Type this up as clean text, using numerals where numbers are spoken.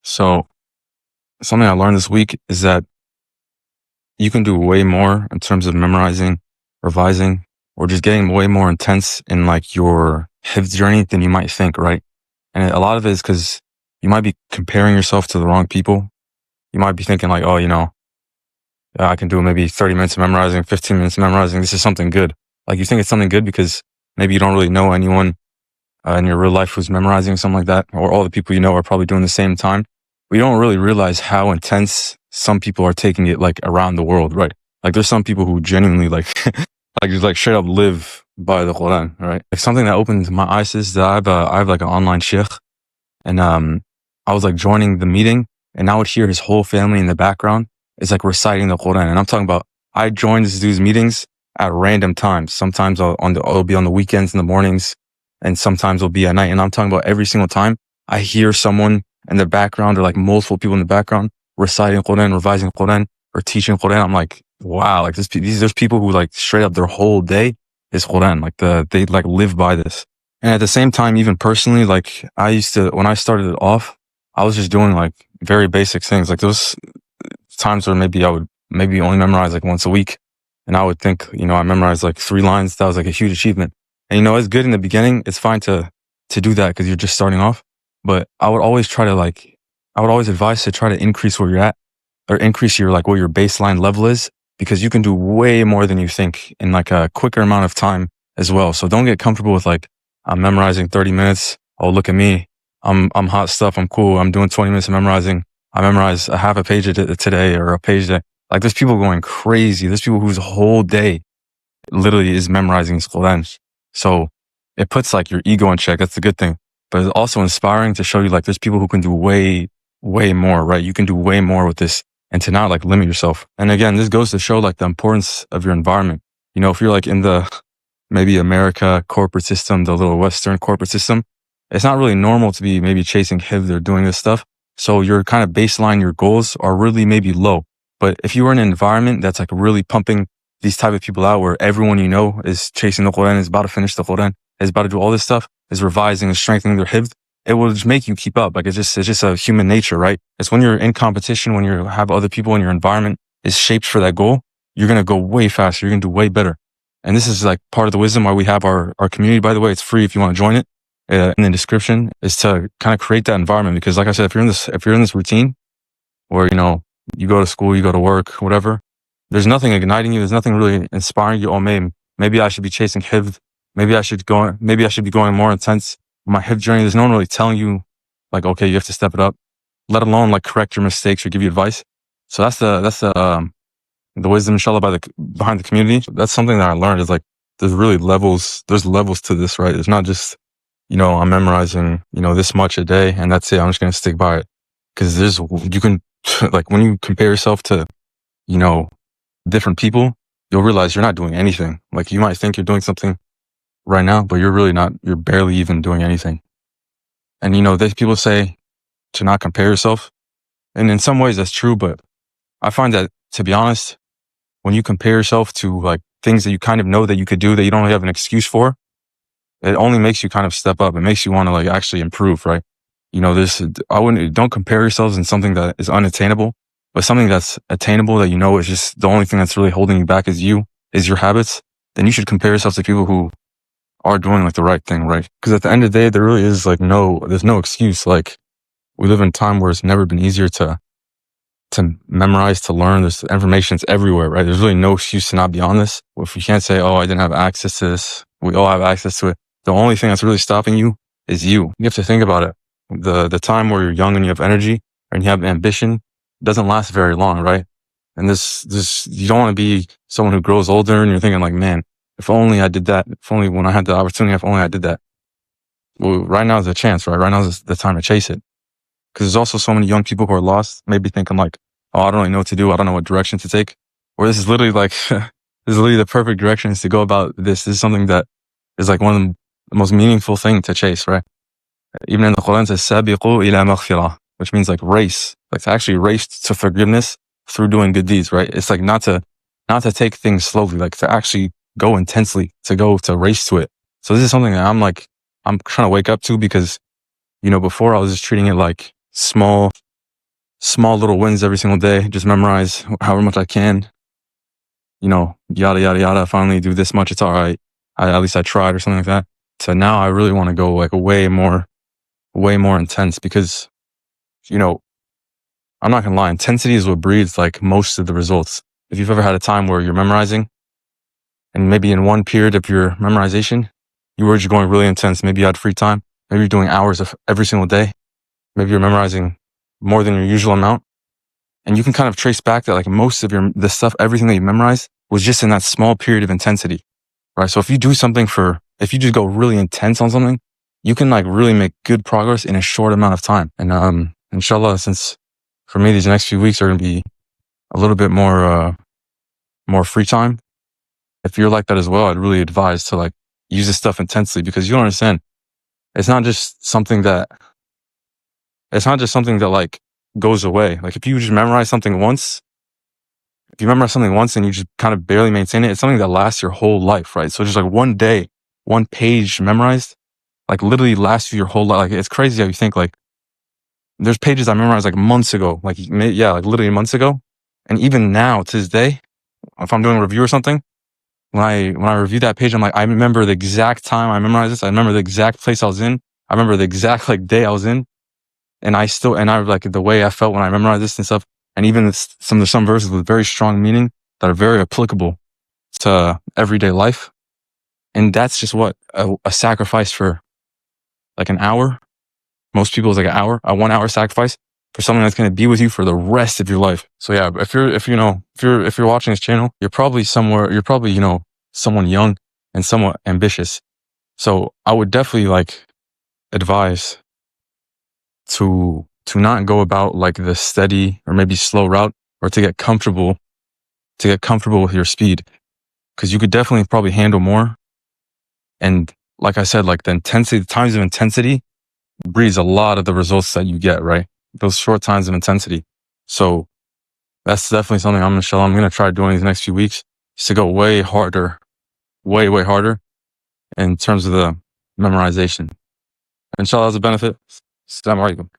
So something I learned this week is that you can do way more in terms of memorizing, revising, or just getting way more intense in like your Hifdh journey than you might think, right? And a lot of it is because you might be comparing yourself to the wrong people. You might be thinking like, oh, I can do maybe 30 minutes of memorizing, 15 minutes of memorizing. This is something good. Like you think it's something good because maybe you don't really know anyone in your real life who's memorizing something like that, or all the people you know are probably doing the same time. We don't really realize how intense some people are taking it like around the world, right? Like there's some people who genuinely like, like just like straight up live by the Quran, right? Like something that opened my eyes is that I have like an online sheikh, and I was like joining the meeting, and I would hear his whole family in the background. It's like reciting the Quran, and I'm talking about I joined this dude's meetings at random times. Sometimes I'll be on the weekends in the mornings, and sometimes it'll be at night. And I'm talking about every single time I hear someone in the background or like multiple people in the background reciting Quran, revising Quran, or teaching Quran. I'm like, wow, like there's people who like straight up their whole day is Quran. Like they like live by this. And at the same time, even personally, like when I started it off, I was just doing like very basic things. Like those times where maybe I would maybe only memorize like once a week. And I would think, I memorized like 3 lines. That was like a huge achievement. And it's good in the beginning. It's fine to do that because you're just starting off. But I would always advise to try to increase where you're at, or increase your like what your baseline level is, because you can do way more than you think in like a quicker amount of time as well. So don't get comfortable with like, I'm memorizing 30 minutes. Oh, look at me. I'm hot stuff. I'm cool. I'm doing 20 minutes of memorizing. I memorized a half a page today or a page that like there's people going crazy. There's people whose whole day literally is memorizing this Quran. So it puts like your ego in check. That's the good thing. But it's also inspiring to show you like there's people who can do way, way more, right? You can do way more with this, and to not like limit yourself. And again, this goes to show like the importance of your environment. If you're like in the maybe America corporate system, the little Western corporate system, it's not really normal to be maybe chasing Hifdh or doing this stuff. So your kind of baseline, your goals are really maybe low. But if you were in an environment that's like really pumping these type of people out, where everyone is chasing the Quran, is about to finish the Quran, is about to do all this stuff, is revising and strengthening their Hifdh, it will just make you keep up. Like it's just a human nature, right? It's when you're in competition, when you have other people in your environment is shaped for that goal, you're going to go way faster. You're going to do way better. And this is like part of the wisdom why we have our community. By the way, it's free if you want to join it. In the description is to kind of create that environment. Because like I said, if you're in this routine where, you go to school, you go to work, whatever, there's nothing igniting you. There's nothing really inspiring you. Oh, maybe I should be chasing Hifdh. Maybe I should be going more intense on my Hifdh journey. There's no one really telling you like, okay, you have to step it up, let alone like correct your mistakes or give you advice. So that's the wisdom, inshallah, behind the community. That's something that I learned is like, there's levels to this, right? It's not just, I'm memorizing, this much a day and that's it. I'm just going to stick by it. Cause you can like when you compare yourself to, different people, you'll realize you're not doing anything. Like you might think you're doing something right now, but you're really not. You're barely even doing anything. And people say to not compare yourself. And in some ways that's true, but I find that, to be honest, when you compare yourself to like things that you kind of know that you could do that you don't really have an excuse for, it only makes you kind of step up. It makes you want to like actually improve, right? Don't compare yourselves in something that is unattainable, but something that's attainable that is just the only thing that's really holding you back is your habits. Then you should compare yourself to people who are doing like the right thing, right? Because at the end of the day, there really is like there's no excuse. Like we live in a time where it's never been easier to memorize, to learn. There's information's everywhere, right? There's really no excuse to not be on this. If you can't say, oh, I didn't have access to this, we all have access to it. The only thing that's really stopping you is you. You have to think about it. The time where you're young and you have energy and you have ambition doesn't last very long, right? And this you don't want to be someone who grows older and you're thinking like, man, if only I did that. If only when I had the opportunity, if only I did that. Well, right now is the chance, right? Right now is the time to chase it. Because there's also so many young people who are lost, maybe thinking like, oh, I don't really know what to do. I don't know what direction to take. Or this is literally like, this is literally the perfect directions to go about this. This is something that is like one of the most meaningful thing to chase, right? Even in the Quran it says, "Sabiqu ila maghfirah," which means like race, like to actually race to forgiveness through doing good deeds, right? It's like not to take things slowly, like to actually go intensely, to race to it. So this is something that I'm trying to wake up to, because, before I was just treating it like small small little wins every single day. Just memorize however much I can. Yada, yada, yada. I finally do this much. It's all right. At least I tried or something like that. So now I really want to go like way more intense because, I'm not going to lie. Intensity is what breeds like most of the results. If you've ever had a time where you're memorizing and maybe in one period of your memorization, you were just going really intense. Maybe you had free time. Maybe you're doing hours of every single day. Maybe you're memorizing more than your usual amount. And you can kind of trace back that like most of the stuff, everything that you memorized was just in that small period of intensity, right? So if you just go really intense on something, you can like really make good progress in a short amount of time. And, inshallah, since for me, these next few weeks are going to be a little bit more free time. If you're like that as well, I'd really advise to like use this stuff intensely because you don't understand. It's not just something that like goes away. Like if you just memorize something once, and you just kind of barely maintain it, it's something that lasts your whole life, right? So just like one day, one page memorized, like literally lasts you your whole life. Like it's crazy how you think like there's pages I memorized like months ago, like literally months ago. And even now to this day, if I'm doing a review or something, when I review that page, I'm like, I remember the exact time I memorized this. I remember the exact place I was in. I remember the exact like day I was in. And I like the way I felt when I memorized this and stuff. And even some verses with very strong meaning that are very applicable to everyday life. And that's just what a sacrifice for like an hour. Most people is like a 1 hour sacrifice for something that's going to be with you for the rest of your life. So yeah, if you're watching this channel, you're probably someone young and somewhat ambitious. So I would definitely like advise to not go about like the steady or maybe slow route, or to get comfortable with your speed, because you could definitely probably handle more. And like I said, like the times of intensity breeds a lot of the results that you get, right? Those short times of intensity. So that's definitely something I'm going to try doing these next few weeks, is to go way harder, way harder in terms of the memorization. Inshallah, that's a benefit. Assalamu alaikum.